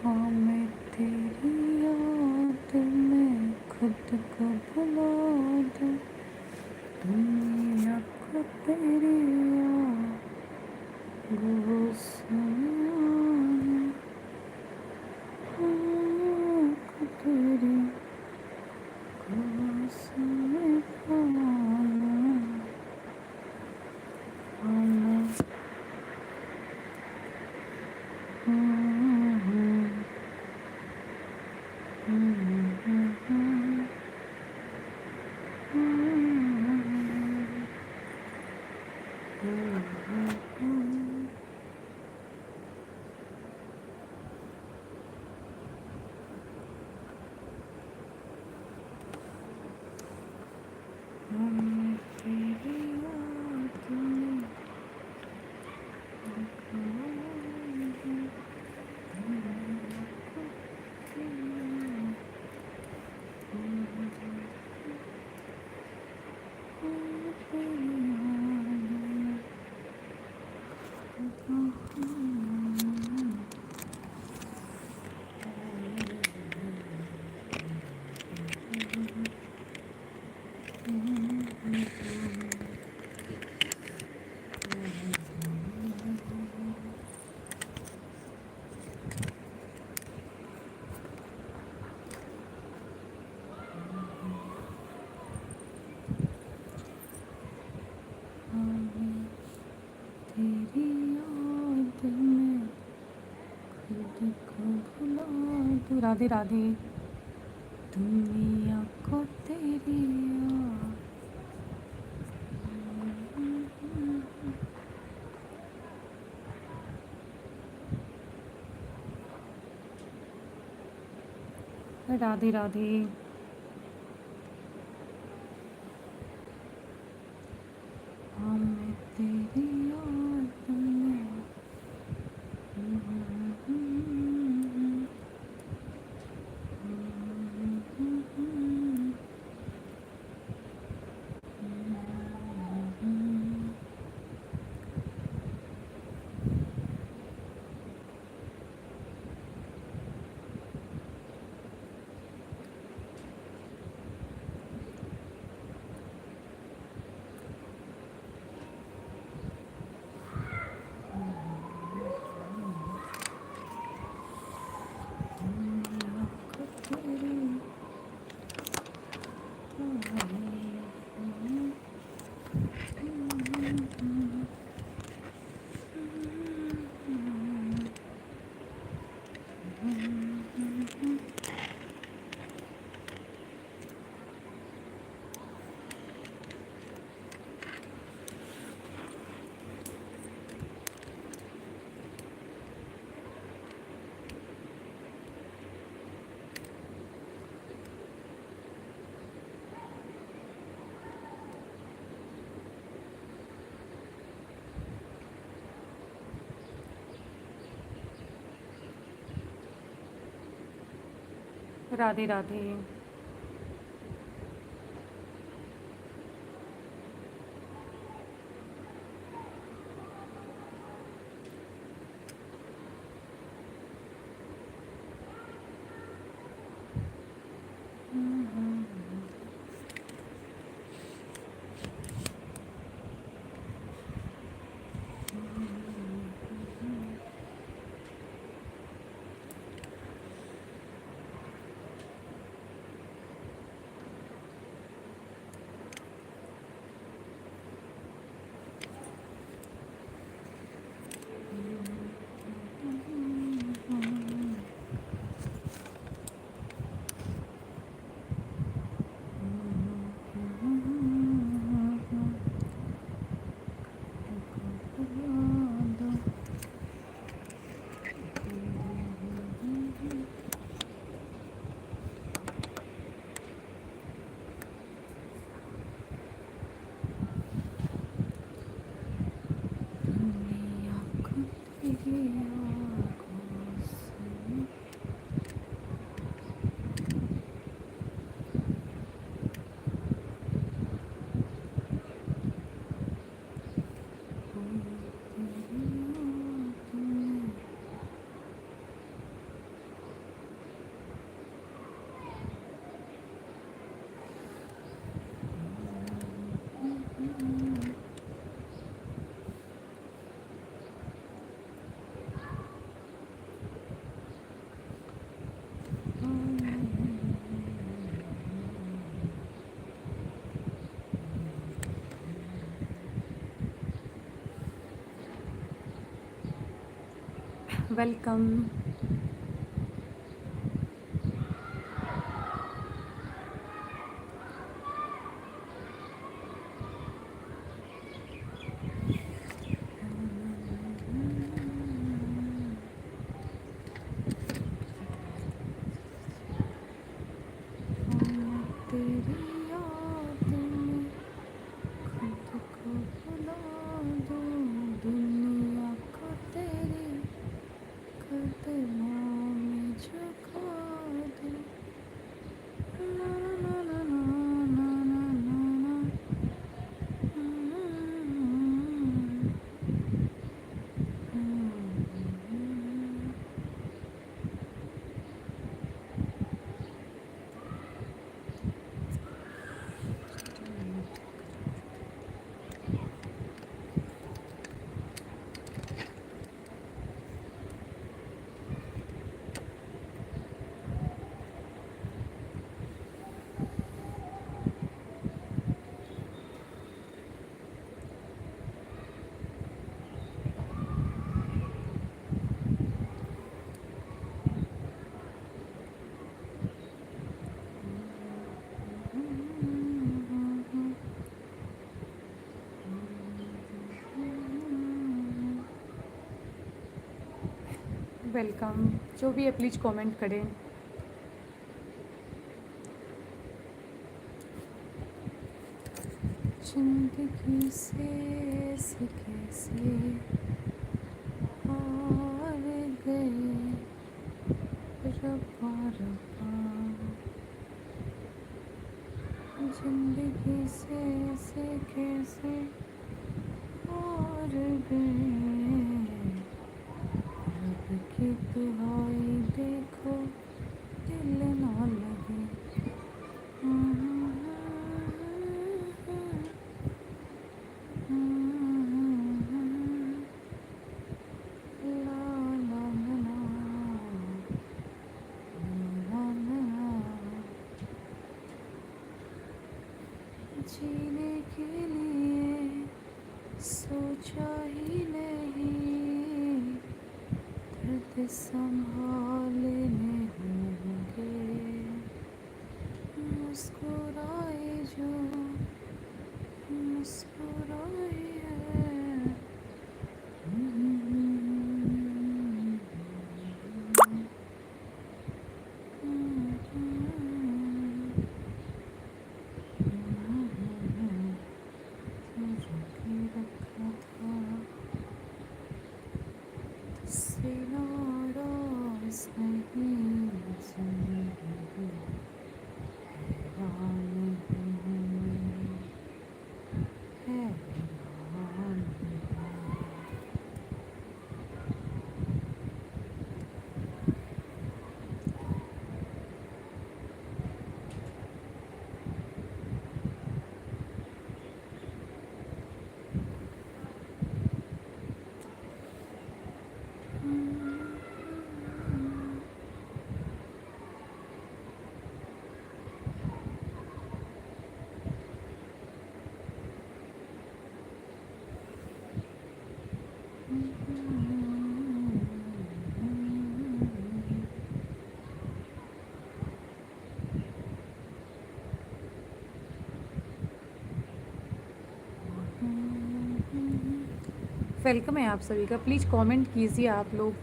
हाँ मैं तेरी याद में खुद को भुला दूँ, दुनिया को तेरी याद गुस्साए, को तेरी गुस्साए पाना। हाँ मैं तेरी याद में तेरी याद में खुद को भुला दूँ। राधे राधे। दुनिया को तेरी याद। राधे राधे। हाँ मैं तेरी याद में को तेरी राधे राधे। वेलकम। तेरी याद में खुद को भुला दूँ, दुनिया को तेरे कदमों में झुका दूँ। ना ना ना ना ना ना वेलकम। जो भी है प्लीज़ कमेंट करें। जिंदगी से ऐसे कैसे हार गए रब्बा रब्बा, जिंदगी से ऐसे कैसे हार गए, रब की दुहाई देखो दिल ना लगे। ला ला ला ला ला, जीने के लिए सोचा ही नहीं, दर्द संभालने होंगे, मुस्कुराए जो मुस्कुराए है। रखा था से नाराज नहीं, जिंदगी हैरान हूँ, हैरान हूँ। वेलकम है आप सभी का। प्लीज़ कमेंट कीजिए आप लोग।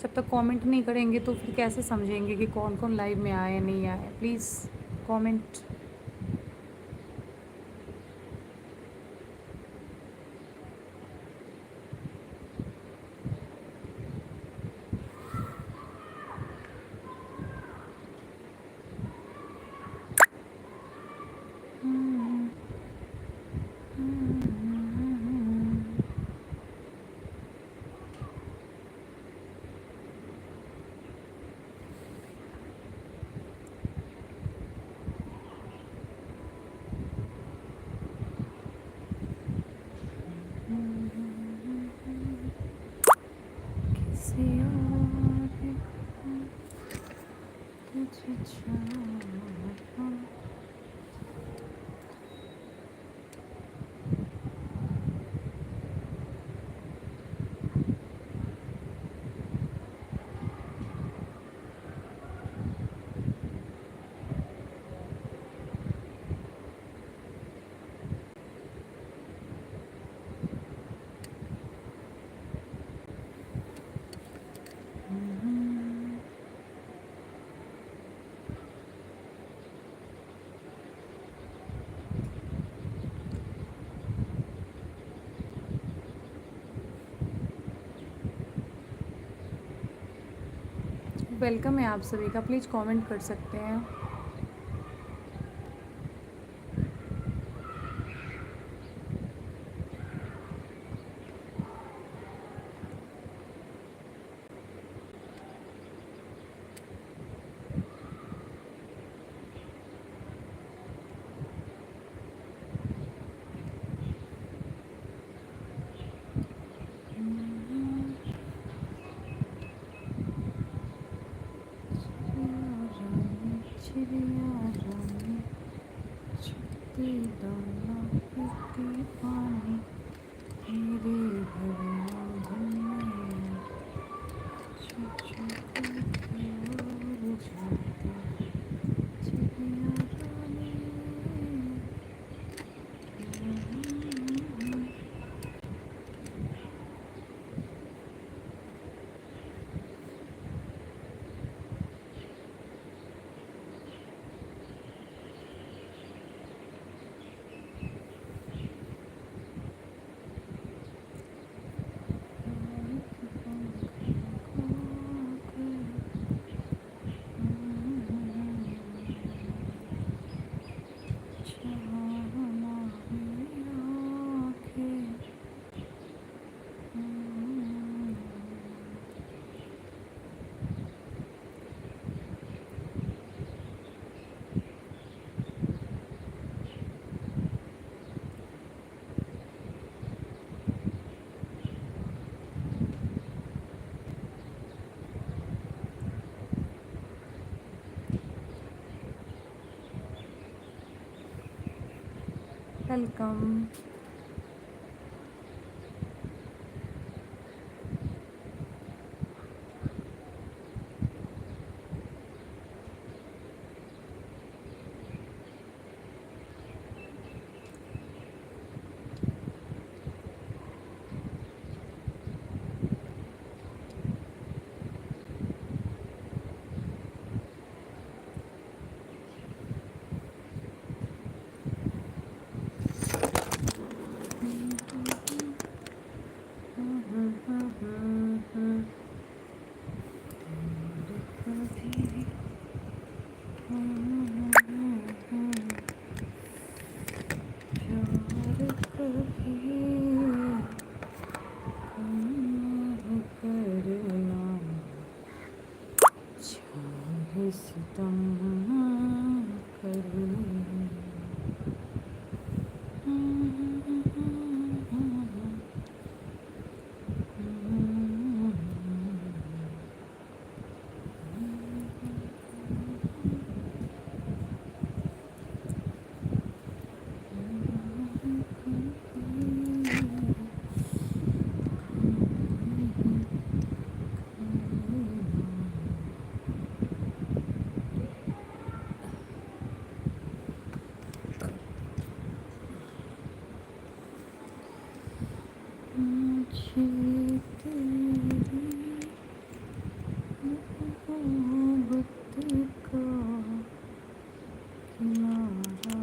जब तक कमेंट नहीं करेंगे तो फिर कैसे समझेंगे कि कौन कौन लाइव में आए नहीं आए। Please comment. किसी और को तुझे चाहा, वेलकम है आप सभी का, प्लीज़ कमेंट कर सकते हैं। चिड़िया रानी छुपती दाना पीती पानी, मेरे घर आंगन में चुप चुप करके और जाती चिड़िया रानी। वेलकम। सितम करे मुझे तेरी मोहब्बत का किनारा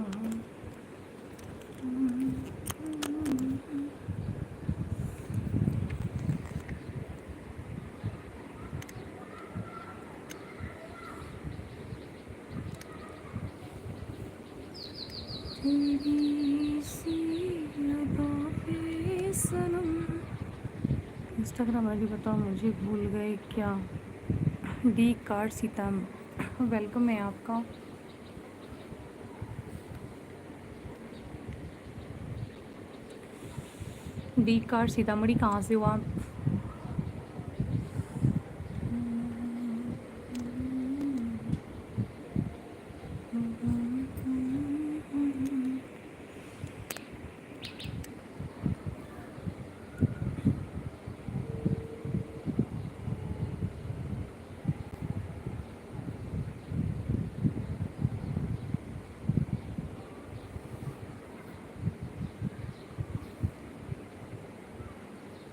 तेरी सी अदा पे सनम। इंस्टाग्राम आईडी बताओ मुझे, भूल गए क्या? डी कार सीताम, वेलकम है आपका। डी कार सीतामढ़ी, कहाँ से हो आप?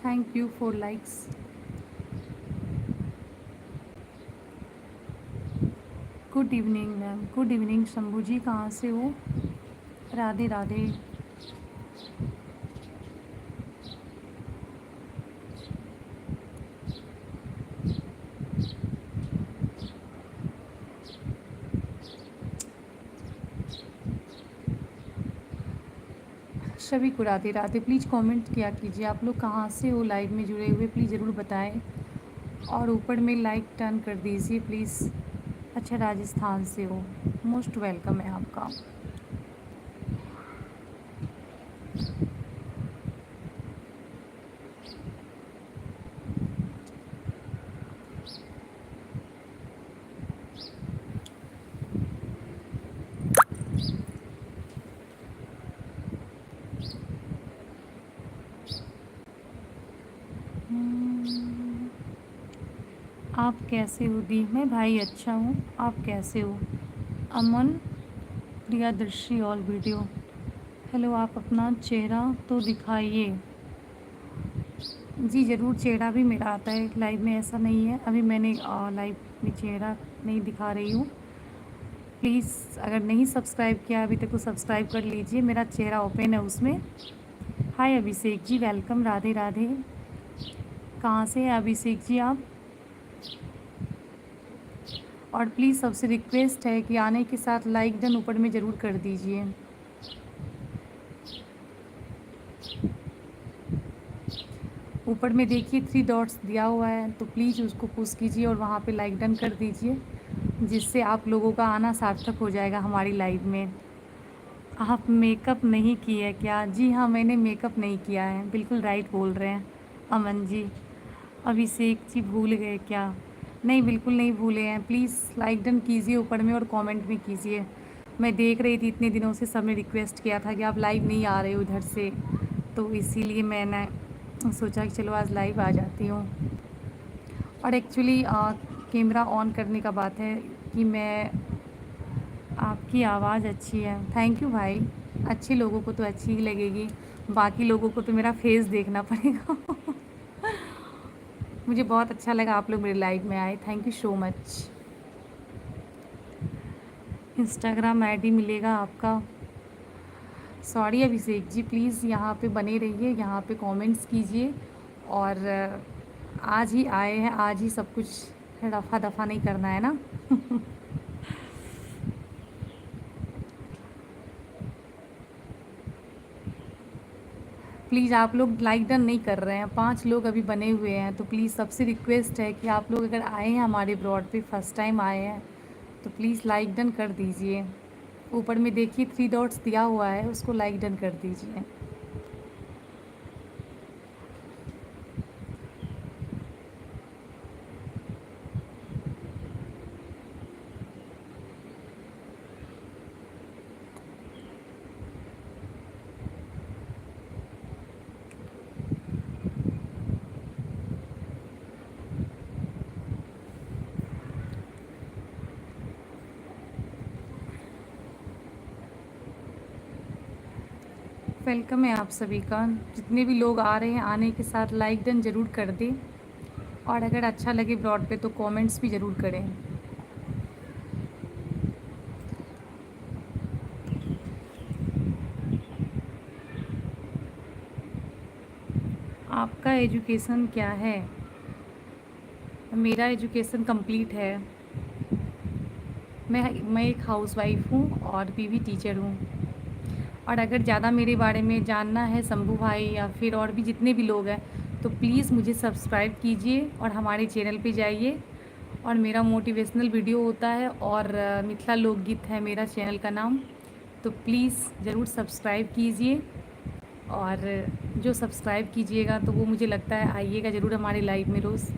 Thank you for likes. Good evening ma'am, good evening Shambhu ji, कहाँ से हो? राधे राधे। सभी को राधे राधे। प्लीज़ कमेंट किया कीजिए, आप लोग कहाँ से हो लाइव में जुड़े हुए, प्लीज़ ज़रूर बताएं। और ऊपर में लाइक टर्न कर दीजिए प्लीज़। अच्छा, राजस्थान से हो, मोस्ट वेलकम है आपका। आप कैसे हो दी? मैं भाई अच्छा हूँ, आप कैसे हो? अमन प्रियादर्शी ऑल वीडियो, हेलो। आप अपना चेहरा तो दिखाइए। जी ज़रूर, चेहरा भी मेरा आता है लाइव में, ऐसा नहीं है। अभी मैंने लाइव में चेहरा नहीं दिखा रही हूँ। प्लीज़ अगर नहीं सब्सक्राइब किया अभी तक तो सब्सक्राइब कर लीजिए, मेरा चेहरा ओपन है उसमें। हाय अभिषेक जी, वेलकम, राधे राधे। कहाँ से हैं अभिषेक जी आप? और प्लीज़ सबसे रिक्वेस्ट है कि आने के साथ लाइक डन ऊपर में ज़रूर कर दीजिए। ऊपर में देखिए 3 डॉट्स दिया हुआ है, तो प्लीज़ उसको पुश कीजिए और वहाँ पे लाइक डन कर दीजिए, जिससे आप लोगों का आना सार्थक हो जाएगा हमारी लाइव में। आप मेकअप नहीं किए क्या? जी हाँ, मैंने मेकअप नहीं किया है, बिल्कुल राइट बोल रहे हैं अमन जी। अभिषेक जी भूल गए क्या? नहीं, बिल्कुल नहीं भूले हैं। प्लीज़ लाइक डन कीजिए ऊपर में और कमेंट भी कीजिए। मैं देख रही थी इतने दिनों से सबने रिक्वेस्ट किया था कि आप लाइव नहीं आ रहे हो इधर से, तो इसीलिए मैंने सोचा कि चलो आज लाइव आ जाती हूँ। और एक्चुअली कैमरा ऑन करने का बात है कि मैं, आपकी आवाज़ अच्छी है। थैंक यू भाई, अच्छे लोगों को तो अच्छी ही लगेगी, बाकी लोगों को तो मेरा फेस देखना पड़ेगा। मुझे बहुत अच्छा लगा आप लोग मेरे लाइव में आए, thank you so much. Instagram ID मिलेगा आपका? सॉरी अभिषेक जी, प्लीज़ यहाँ पे बने रहिए, यहाँ पे कमेंट्स कीजिए। और आज ही आए हैं, आज ही सब कुछ रफ़ा दफ़ा नहीं करना है ना। प्लीज़ आप लोग लाइक डन नहीं कर रहे हैं, 5 लोग अभी बने हुए हैं, तो प्लीज़ सबसे रिक्वेस्ट है कि आप लोग अगर आए हैं हमारे ब्रॉड पे, फर्स्ट टाइम आए हैं, तो प्लीज़ लाइक डन कर दीजिए। ऊपर में देखिए 3 डॉट्स दिया हुआ है, उसको लाइक डन कर दीजिए। वेलकम है आप सभी का। जितने भी लोग आ रहे हैं, आने के साथ लाइक डन ज़रूर कर दें, और अगर अच्छा लगे ब्रॉड पे तो कमेंट्स भी ज़रूर करें। आपका एजुकेशन क्या है? मेरा एजुकेशन कंप्लीट है। मैं एक हाउसवाइफ हूँ और पीवी टीचर हूँ। और अगर ज़्यादा मेरे बारे में जानना है शंभू भाई या फिर और भी जितने भी लोग हैं, तो प्लीज़ मुझे सब्सक्राइब कीजिए और हमारे चैनल पे जाइए। और मेरा मोटिवेशनल वीडियो होता है, और मिथिला लोकगीत है मेरा चैनल का नाम, तो प्लीज़ ज़रूर सब्सक्राइब कीजिए। और जो सब्सक्राइब कीजिएगा तो वो मुझे लगता है आइएगा ज़रूर हमारे लाइव में रोज़।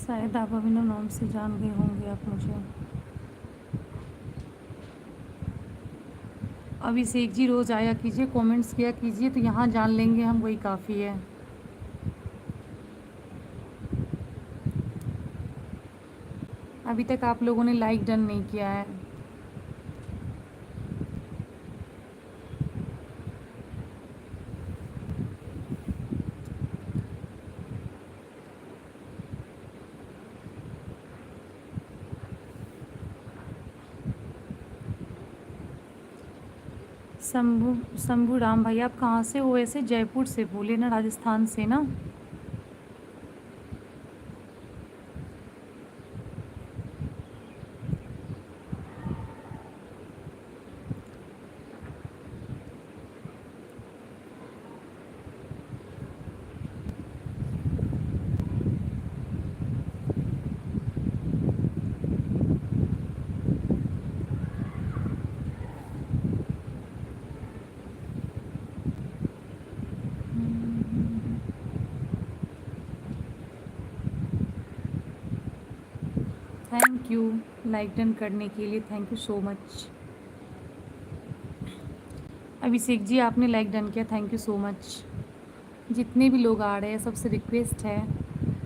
शायद आप अभिनव नाम से जान गए होंगे आप मुझे। अभिषेक जी रोज़ आया कीजिए, कमेंट्स किया कीजिए, तो यहाँ जान लेंगे हम, वही काफ़ी है। अभी तक आप लोगों ने लाइक डन नहीं किया है। शंभू शंभू राम भाई, आप कहाँ से हो? ऐसे जयपुर से बोले ना, राजस्थान से ना? थैंक यू लाइक डन करने के लिए, thank you so much. Abhishek ji आपने लाइक डन किया, थैंक यू सो मच। जितने भी लोग आ रहे हैं सबसे रिक्वेस्ट है,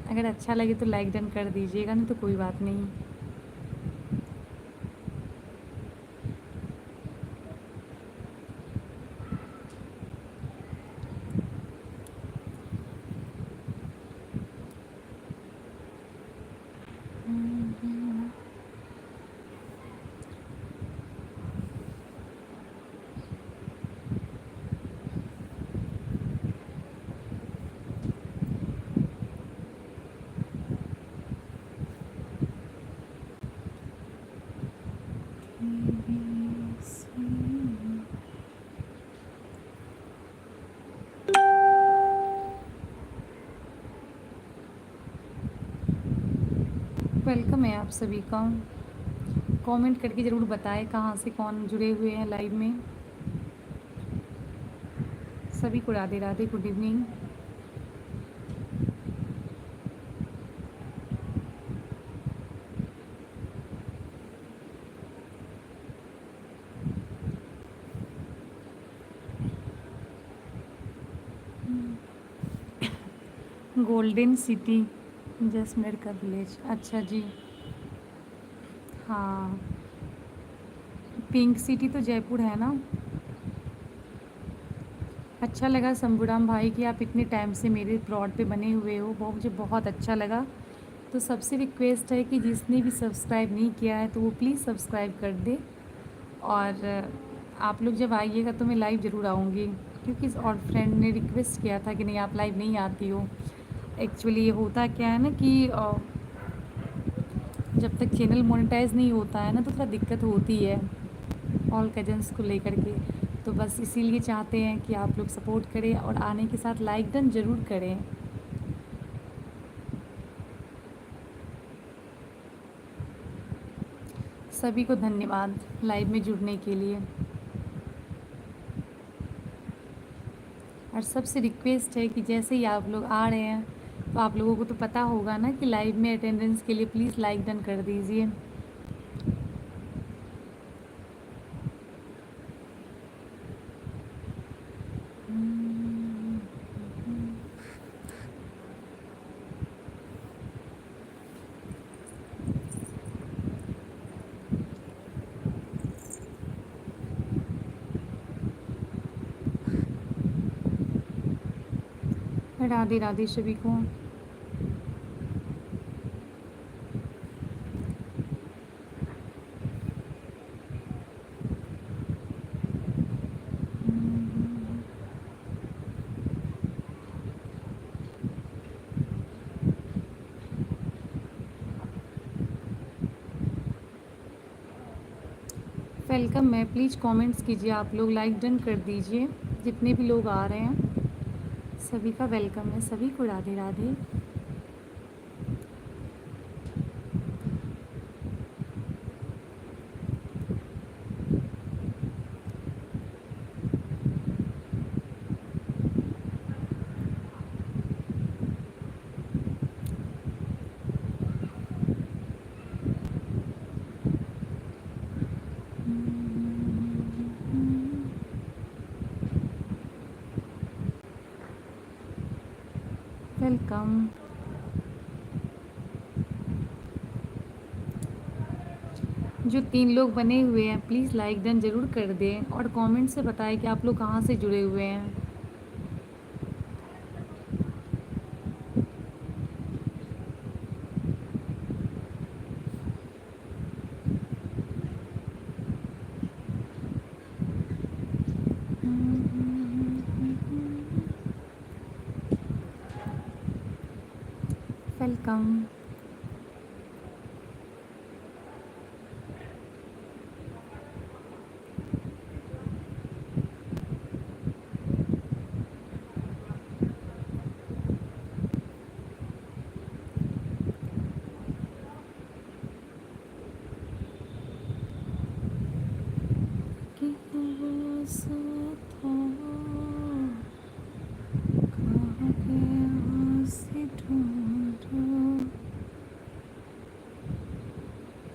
अगर अच्छा लगे तो लाइक डन कर दीजिएगा, नहीं तो कोई बात नहीं। वेलकम है आप सभी का। कमेंट करके ज़रूर बताएं कहाँ से कौन जुड़े हुए हैं लाइव में। सभी को Radhe Radhe, good evening. Golden city, Jaisalmer का विलेज, अच्छा जी। हाँ, पिंक सिटी तो जयपुर है ना। अच्छा लगा शंभूराम भाई कि आप इतने टाइम से मेरे ब्रॉड पे बने हुए हो, वो मुझे बहुत अच्छा लगा। तो सबसे रिक्वेस्ट है कि जिसने भी सब्सक्राइब नहीं किया है तो वो प्लीज़ सब्सक्राइब कर दे। और आप लोग जब आइएगा तो मैं लाइव ज़रूर आऊँगी, क्योंकि और फ्रेंड ने रिक्वेस्ट किया था कि नहीं आप लाइव नहीं आती हो। एक्चुअली ये होता क्या है ना कि जब तक चैनल मोनेटाइज नहीं होता है ना तो थोड़ा दिक्कत होती है ऑल कजन्स को लेकर के। तो बस इसीलिए चाहते हैं कि आप लोग सपोर्ट करें और आने के साथ लाइक डन ज़रूर करें। सभी को धन्यवाद लाइव में जुड़ने के लिए। और सबसे रिक्वेस्ट है कि जैसे ही आप लोग आ रहे हैं तो आप लोगों को तो पता होगा ना कि लाइव में अटेंडेंस के लिए प्लीज़ लाइक डन कर दीजिए। राधे राधे सभी को। वेलकम है, प्लीज़ कमेंट्स कीजिए आप लोग, लाइक डन कर दीजिए। जितने भी लोग आ रहे हैं सभी का वेलकम है, सभी को राधे राधे। वेलकम। जो 3 लोग बने हुए हैं प्लीज़ लाइक डन ज़रूर कर दें और कमेंट से बताएं कि आप लोग कहाँ से जुड़े हुए हैं। वेलकम। कि वो सा था, कहाँ गया से ढूंढो।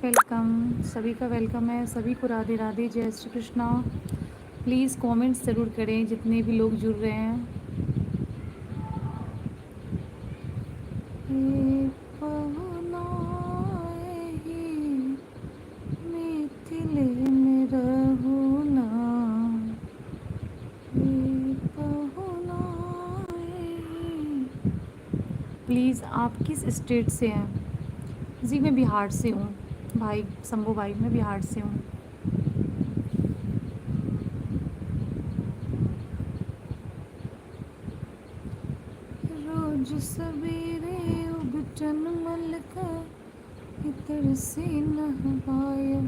वेलकम, सभी का वेलकम है, सभी को राधे राधे, जय श्री कृष्णा। प्लीज़ कमेंट्स ज़रूर करें जितने भी लोग जुड़ रहे हैं। ये पहुनाए ही मिथिले में रहुना, ये पहुनाए ही। प्लीज़ आप किस स्टेट से हैं? जी मैं बिहार से हूँ भाई, शंभू भाई, मैं बिहार से हूँ। रोज सवेरे उगटन मलका इतर से नहवाया,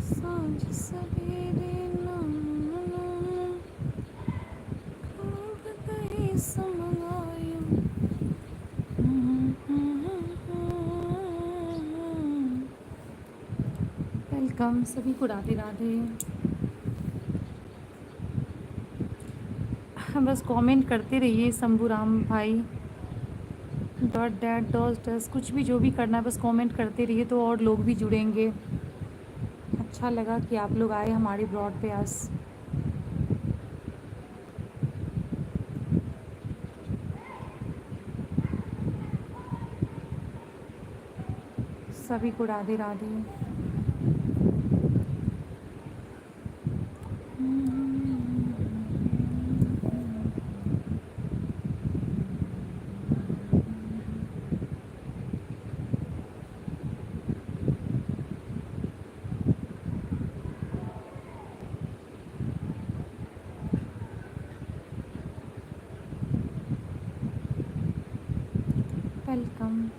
सांझ सवेरे नही समगाया। वेलकम, सभी को राधे राधे। बस कमेंट करते रहिए शंभू राम भाई, डॉट डैट डॉट डस, कुछ भी जो भी करना है बस कमेंट करते रहिए तो और लोग भी जुड़ेंगे। अच्छा लगा कि आप लोग आए हमारे ब्रॉड पे आज। सभी को राधे राधे। वेलकम।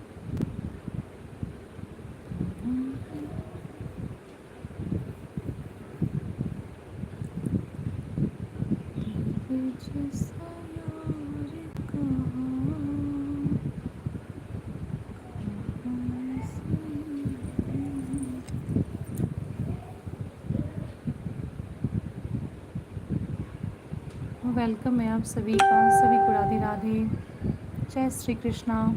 वेलकम है आप सभी का, सभी को राधे राधे, जय श्री कृष्णा।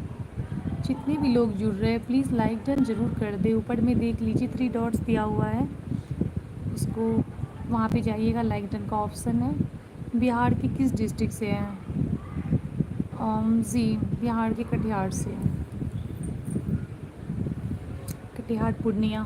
जितने भी लोग जुड़ रहे हैं प्लीज़ लाइक डन ज़रूर कर दे। ऊपर में देख लीजिए 3 डॉट्स दिया हुआ है, उसको वहाँ पे जाइएगा, लाइक डन का ऑप्शन है। बिहार के किस डिस्ट्रिक्ट से हैं? जी बिहार के कटिहार से हैं, कटिहार पूर्णिया।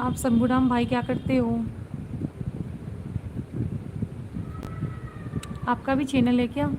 आप शंभूराम भाई क्या करते हो? आपका भी चैनल है क्या?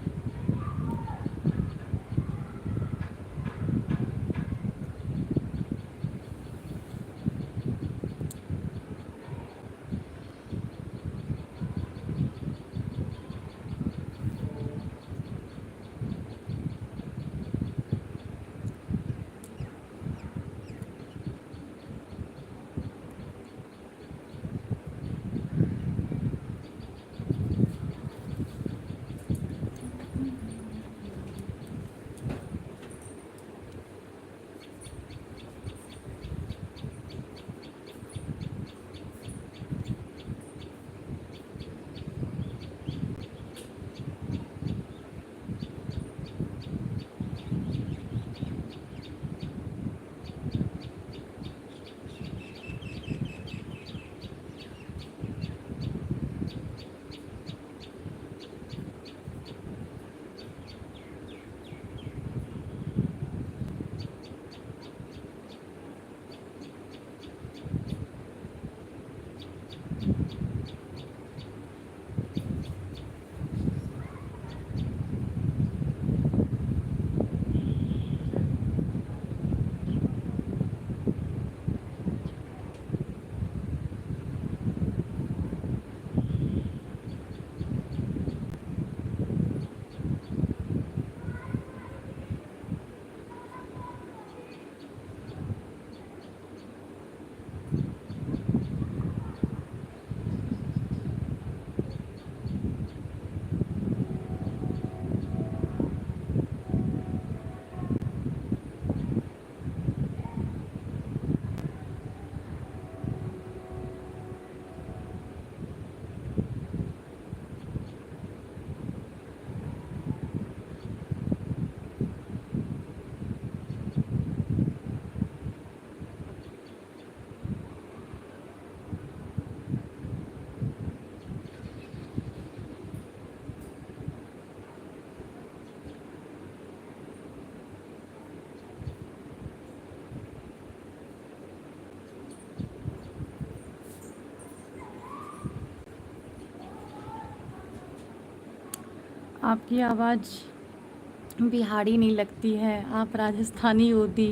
आपकी आवाज़ बिहारी नहीं लगती है, आप राजस्थानी होती।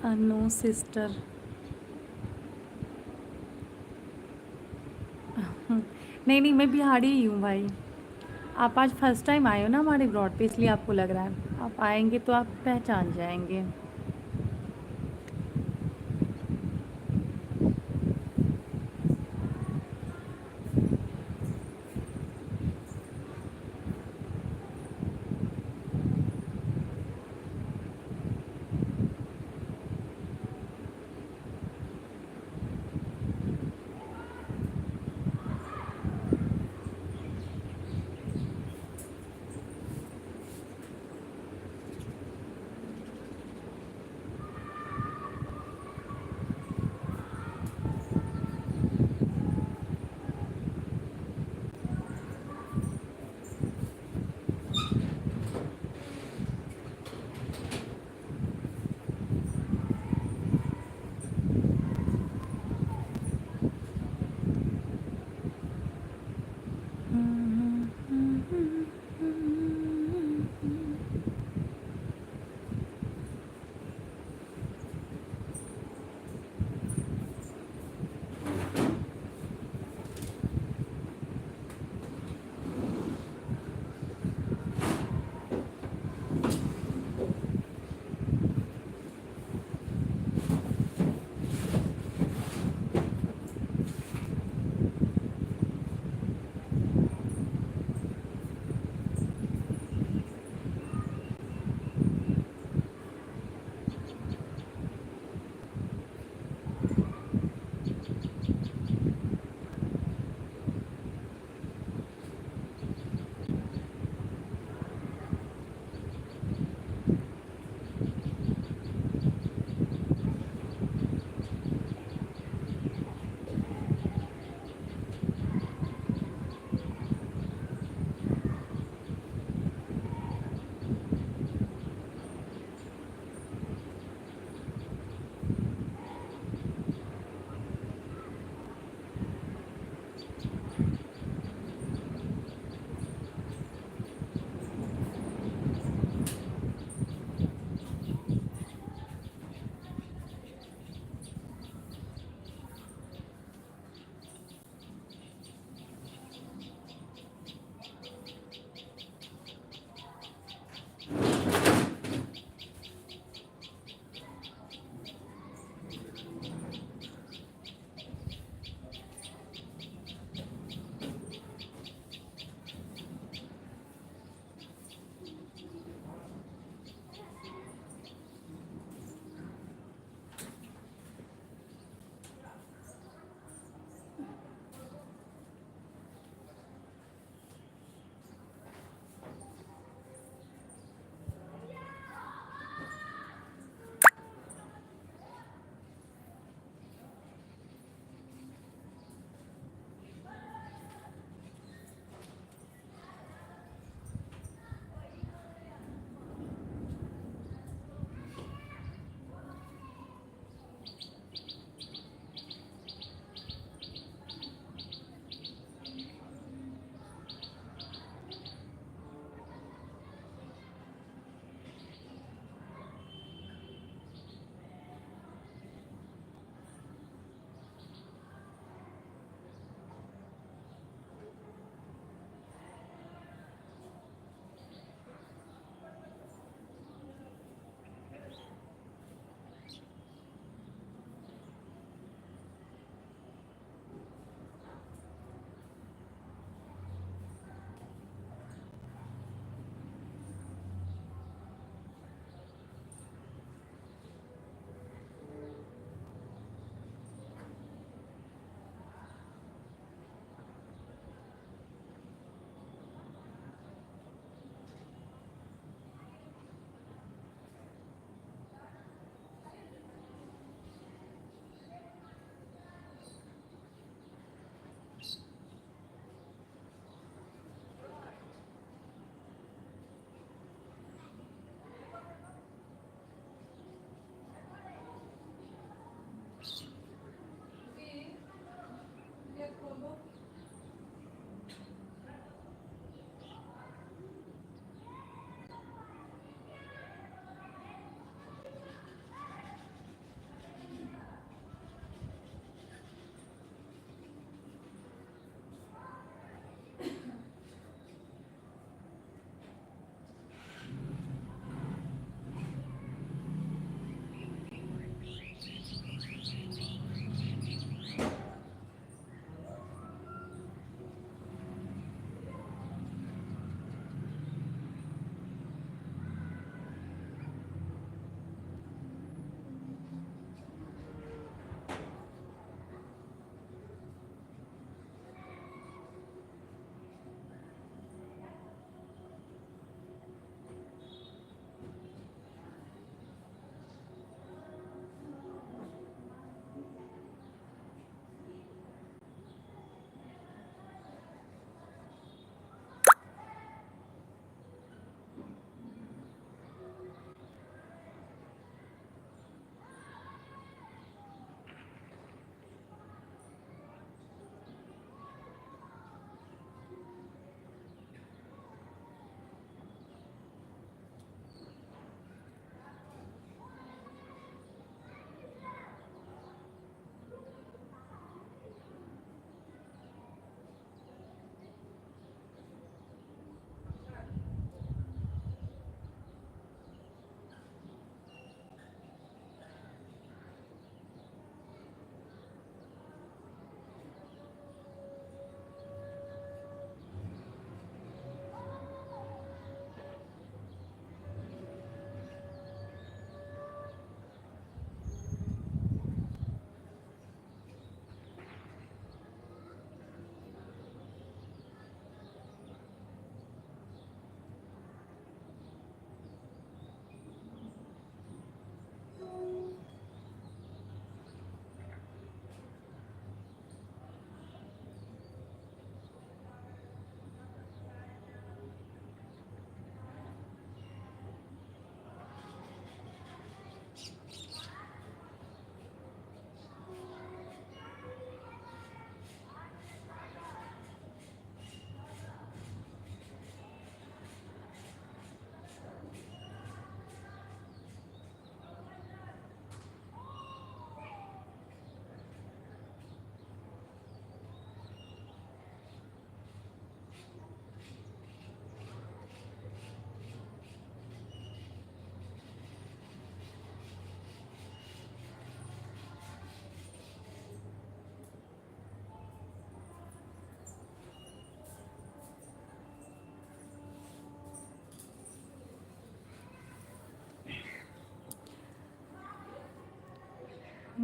No sister. नहीं नहीं, मैं बिहारी ही हूँ भाई। आप आज फर्स्ट टाइम आए हो ना हमारे ब्रॉड पे, इसलिए आपको लग रहा है। आप आएंगे तो आप पहचान जाएंगे।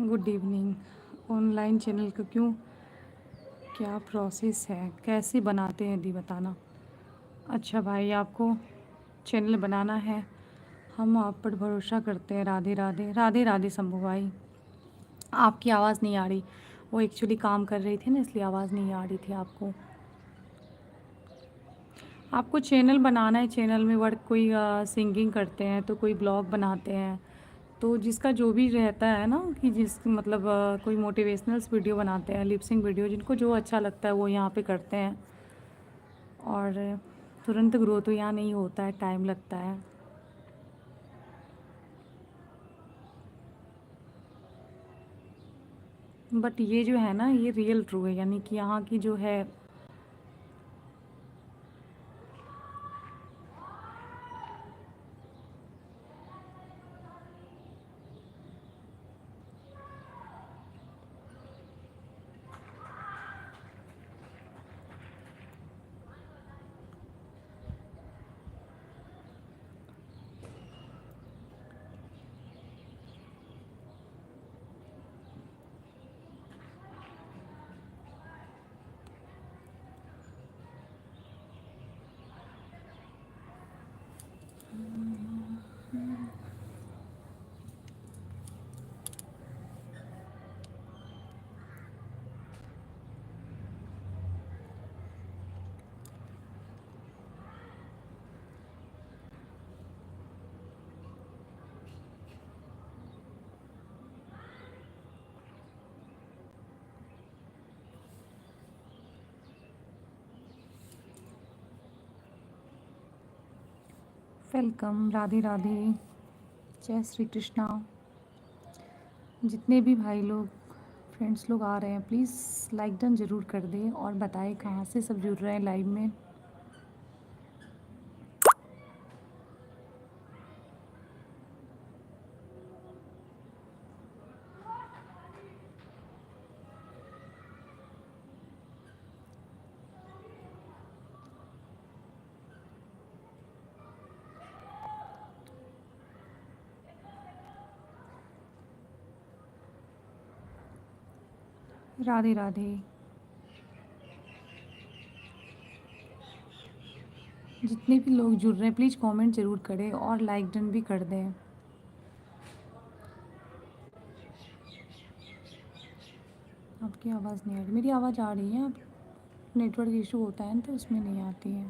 Good evening. ऑनलाइन चैनल का क्यों, क्या प्रोसेस है, कैसे बनाते हैं दी बताना। अच्छा भाई, आपको चैनल बनाना है, हम आप पर भरोसा करते हैं। राधे राधे, राधे राधे शंभू भाई। आपकी आवाज़ नहीं आ रही, वो एक्चुअली काम कर रही थी ना, इसलिए आवाज़ नहीं आ रही थी आपको। आपको चैनल बनाना है, चैनल में वर्क कोई सिंगिंग करते हैं तो कोई ब्लॉग बनाते हैं, तो जिसका जो भी रहता है ना कि जिस मतलब कोई मोटिवेशनल्स वीडियो बनाते हैं, लिपसिंग वीडियो, जिनको जो अच्छा लगता है वो यहाँ पे करते हैं। और तुरंत ग्रो तो यहाँ नहीं होता है, टाइम लगता है। बट ये जो है ना, ये रियल ट्रू है, यानी कि यहाँ की जो है। वेलकम, राधे राधे, जय श्री कृष्णा। जितने भी भाई लोग फ्रेंड्स लोग आ रहे हैं, प्लीज़ लाइक डन ज़रूर कर दें और बताएं कहाँ से सब जुड़ रहे हैं लाइव में। राधे राधे। जितने भी लोग जुड़ रहे हैं प्लीज़ कमेंट ज़रूर करें और लाइक डन भी कर दें। आपकी आवाज़ नहीं आ रही, मेरी आवाज़ आ रही है। आप नेटवर्क इशू होता है ना तो उसमें नहीं आती है।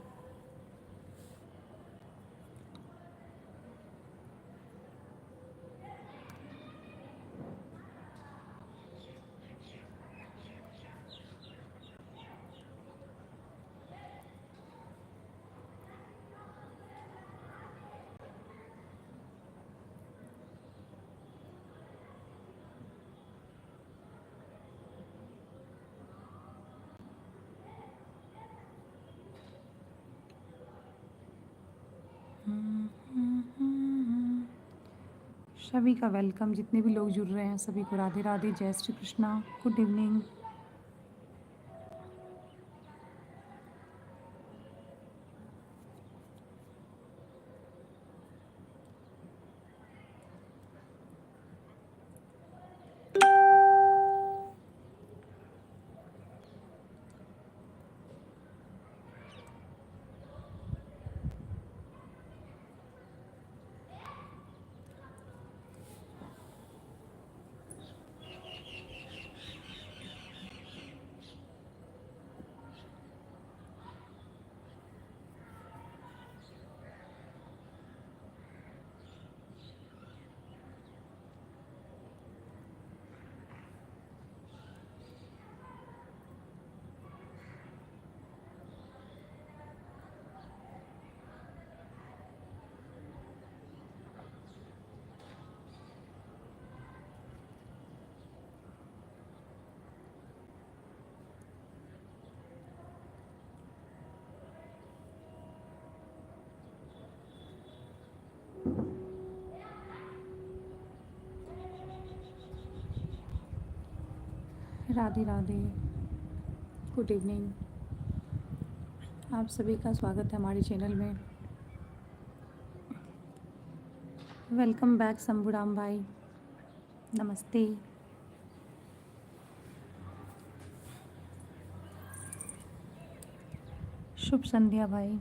सभी का वेलकम, जितने भी लोग जुड़ रहे हैं सभी को राधे राधे, जय Shri Krishna, good evening. Radhe Radhe, good evening. आप सभी का स्वागत है हमारे चैनल में। वेलकम बैक शंभू राम भाई, नमस्ते। शुभ संध्या भाई।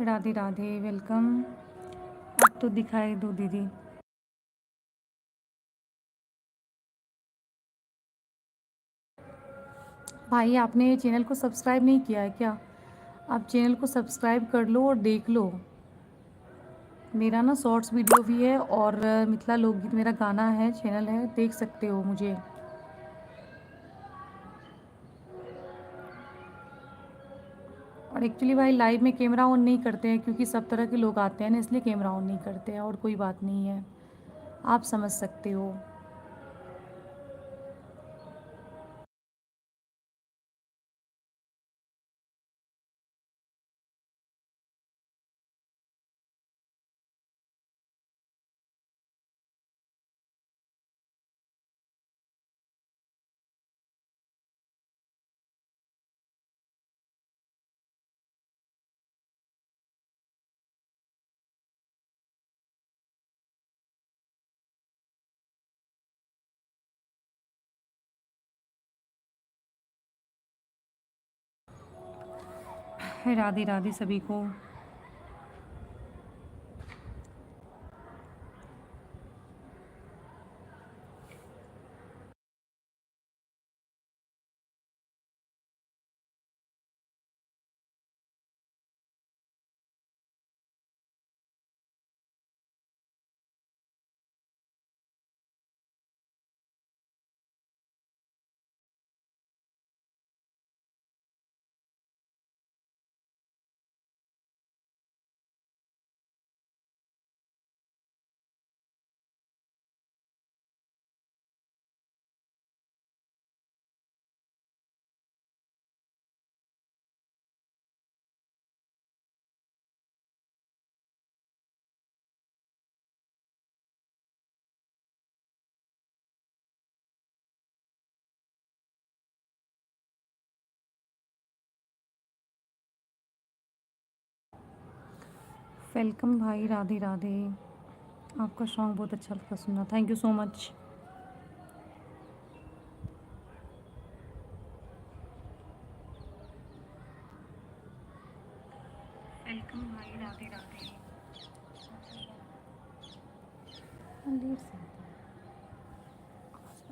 राधे राधे, वेलकम। अब तो दिखाई दो दीदी। भाई आपने चैनल को सब्सक्राइब नहीं किया है क्या? आप चैनल को सब्सक्राइब कर लो और देख लो। मेरा ना शॉर्ट्स वीडियो भी है और मिथिला लोकगीत मेरा गाना है, चैनल है, देख सकते हो मुझे। और एक्चुअली भाई लाइव में कैमरा ऑन नहीं करते हैं क्योंकि सब तरह के लोग आते हैं ना, इसलिए कैमरा ऑन नहीं करते हैं, और कोई बात नहीं है, आप समझ सकते हो। राधे राधे सभी को। वेलकम भाई, राधे राधे। आपका सॉन्ग बहुत अच्छा लगा सुनना, thank you so much. Welcome भाई, राधे राधे। लेट से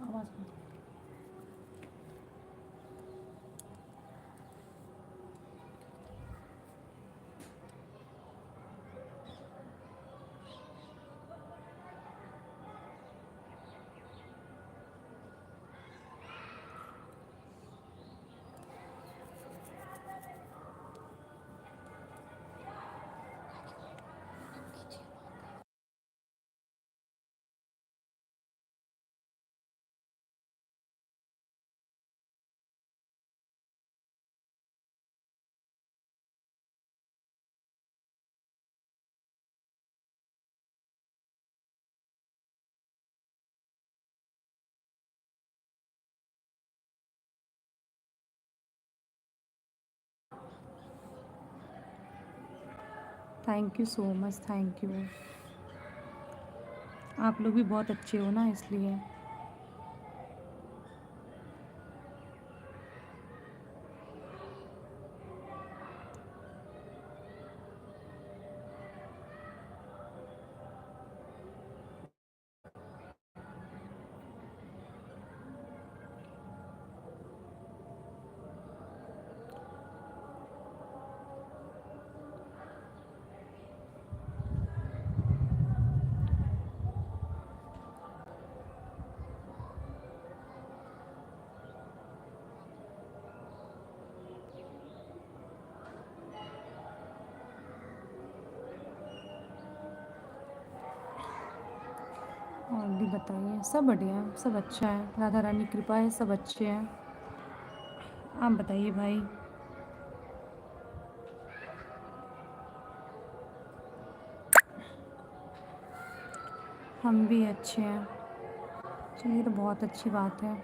आवाज़ में। Thank you so much, thank you. आप लोग भी बहुत अच्छे हो ना, इसलिए। दी बताइए। सब बढ़िया है, सब अच्छा है, राधा रानी की कृपा है, सब अच्छे हैं। आप बताइए भाई। हम भी अच्छे हैं। चलिए, तो बहुत अच्छी बात है।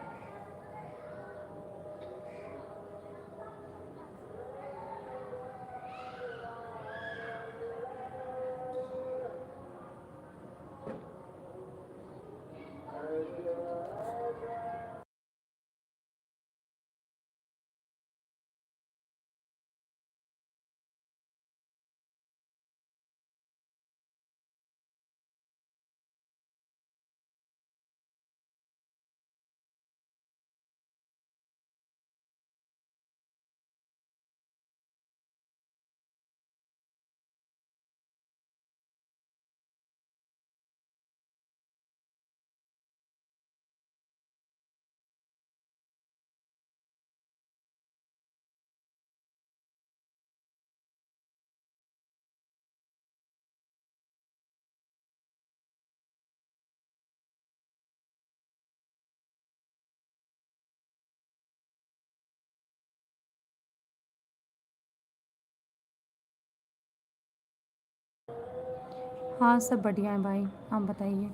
हाँ, सब बढ़िया है भाई। आप बताइए।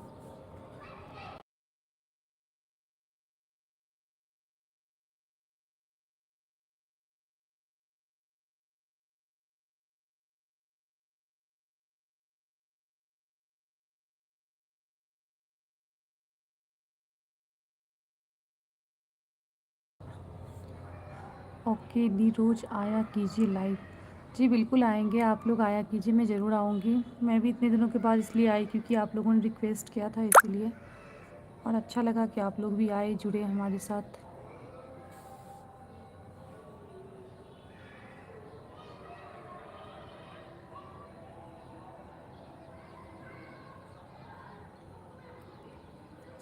ओके दी, रोज़ आया कीजिए लाइव। जी बिल्कुल आएंगे, आप लोग आया कीजिए, मैं ज़रूर आऊँगी। मैं भी इतने दिनों के बाद इसलिए आई क्योंकि आप लोगों ने रिक्वेस्ट किया था, इसीलिए। और अच्छा लगा कि आप लोग भी आए, जुड़े हमारे साथ।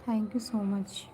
Thank you so much.